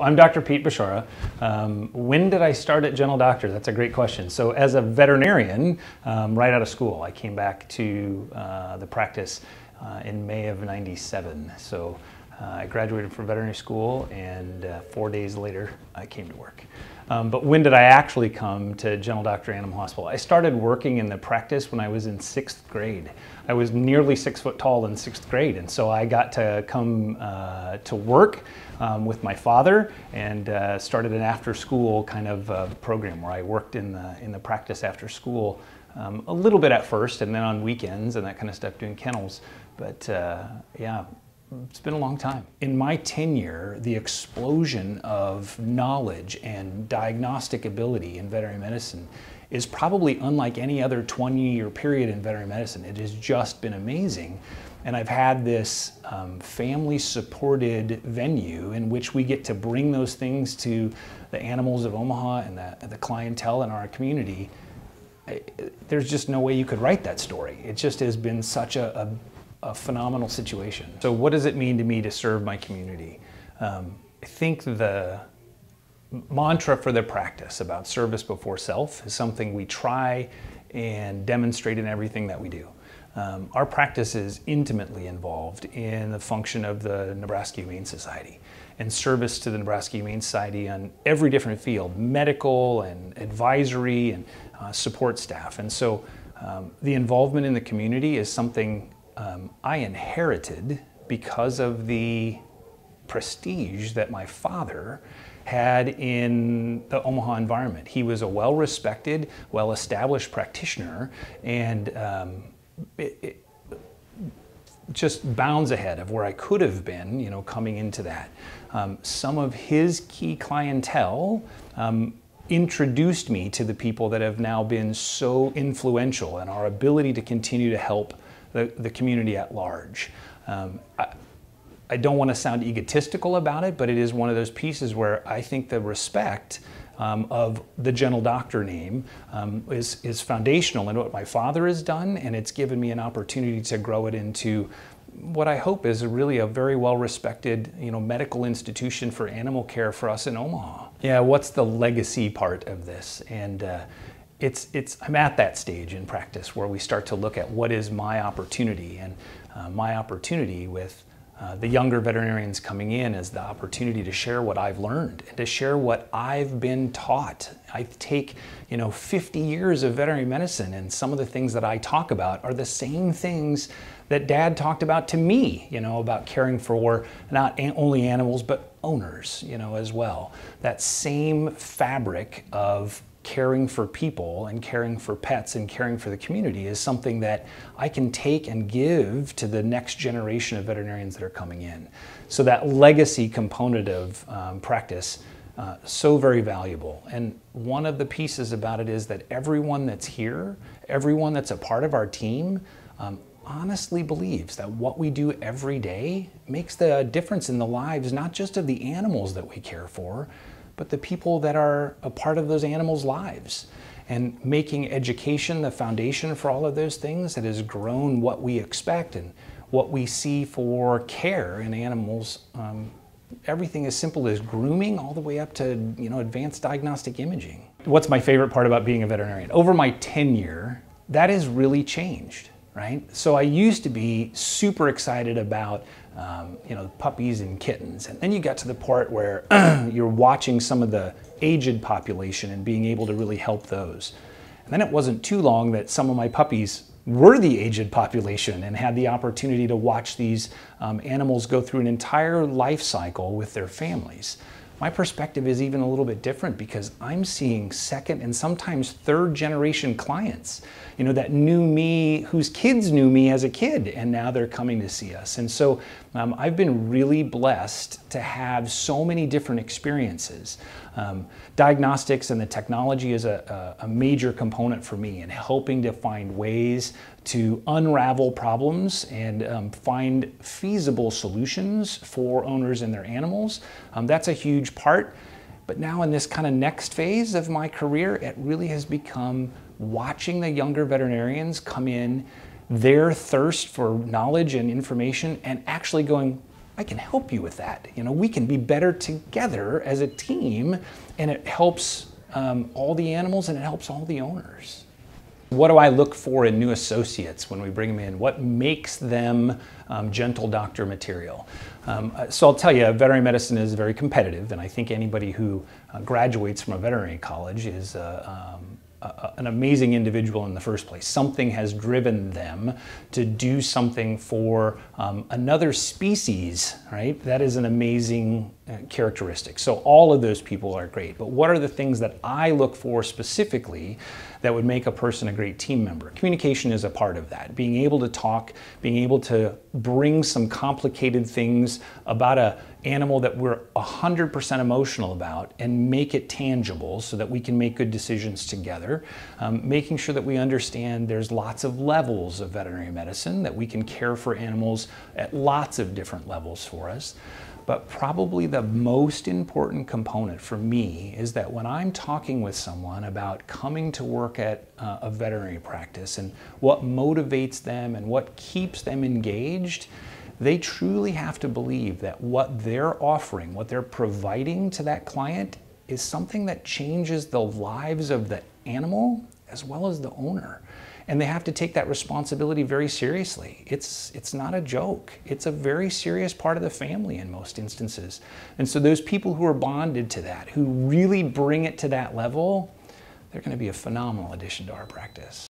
I'm Dr. Pete Bashara. When did I start at General Doctor? That's a great question. So as a veterinarian, right out of school, I came back to the practice in May of '97. So I graduated from veterinary school, and 4 days later, I came to work. But when did I actually come to General Doctor Animal Hospital? I started working in the practice when I was in 6th grade. I was nearly 6 foot tall in 6th grade, and so I got to come to work with my father, and started an after-school kind of program where I worked in the practice after school a little bit at first, and then on weekends and that kind of stuff, doing kennels. But yeah. It's been a long time. In my tenure, the explosion of knowledge and diagnostic ability in veterinary medicine is probably unlike any other 20-year period in veterinary medicine. It has just been amazing. And I've had this family-supported venue in which we get to bring those things to the animals of Omaha and the clientele in our community. There's just no way you could write that story. It just has been such a phenomenal situation. So what does it mean to me to serve my community? I think the mantra for the practice about service before self is something we try and demonstrate in everything that we do. Our practice is intimately involved in the function of the Nebraska Humane Society and service to the Nebraska Humane Society on every different field, medical and advisory and support staff. And so the involvement in the community is something I inherited because of the prestige that my father had in the Omaha environment. He was a well-respected, well-established practitioner, and it just bounds ahead of where I could have been, you know, coming into that. Some of his key clientele introduced me to the people that have now been so influential in our ability to continue to help the community at large. I don't want to sound egotistical about it, but it is one of those pieces where I think the respect of the General Doctor name is foundational in what my father has done, and it's given me an opportunity to grow it into what I hope is really a very well-respected, you know, medical institution for animal care for us in Omaha. Yeah, what's the legacy part of this? And I'm at that stage in practice where we start to look at what is my opportunity, and my opportunity with the younger veterinarians coming in is the opportunity to share what I've learned and to share what I've been taught. I take, you know, 50 years of veterinary medicine, and some of the things that I talk about are the same things that Dad talked about to me, you know, about caring for not only animals but owners, you know, as well. That same fabric of caring for people and caring for pets and caring for the community is something that I can take and give to the next generation of veterinarians that are coming in. So that legacy component of practice, so very valuable. And one of the pieces about it is that everyone that's here, everyone that's a part of our team, honestly believes that what we do every day makes the difference in the lives, not just of the animals that we care for, but the people that are a part of those animals' lives. And making education the foundation for all of those things that has grown what we expect and what we see for care in animals. Everything as simple as grooming all the way up to, you know, advanced diagnostic imaging. What's my favorite part about being a veterinarian? Over my tenure, that has really changed, right? So I used to be super excited about you know, puppies and kittens. And then you got to the part where you're watching some of the aged population and being able to really help those. And then it wasn't too long that some of my puppies were the aged population and had the opportunity to watch these animals go through an entire life cycle with their families. My perspective is even a little bit different because I'm seeing second and sometimes third generation clients, you know, that knew me, whose kids knew me as a kid, and now they're coming to see us. And so I've been really blessed to have so many different experiences. Diagnostics and the technology is a major component for me in helping to find ways to unravel problems and find feasible solutions for owners and their animals. That's a huge part. But now in this kind of next phase of my career, it really has become watching the younger veterinarians come in, their thirst for knowledge and information, and actually going, I can help you with that. You know, we can be better together as a team, and it helps all the animals and it helps all the owners. What do I look for in new associates when we bring them in? What makes them gentle doctor material? So I'll tell you, veterinary medicine is very competitive, and I think anybody who graduates from a veterinary college is an amazing individual in the first place. Something has driven them to do something for another species, right? That is an amazing characteristic. So all of those people are great, but what are the things that I look for specifically that would make a person a great team member? Communication is a part of that. Being able to talk, being able to bring some complicated things about an animal that we're 100% emotional about and make it tangible so that we can make good decisions together. Making sure that we understand there's lots of levels of veterinary medicine, that we can care for animals at lots of different levels for us. But probably the most important component for me is that when I'm talking with someone about coming to work at a veterinary practice and what motivates them and what keeps them engaged, they truly have to believe that what they're offering, what they're providing to that client is something that changes the lives of the animal as well as the owner. And they have to take that responsibility very seriously. It's not a joke. It's a very serious part of the family in most instances. And so those people who are bonded to that, who really bring it to that level, they're going to be a phenomenal addition to our practice.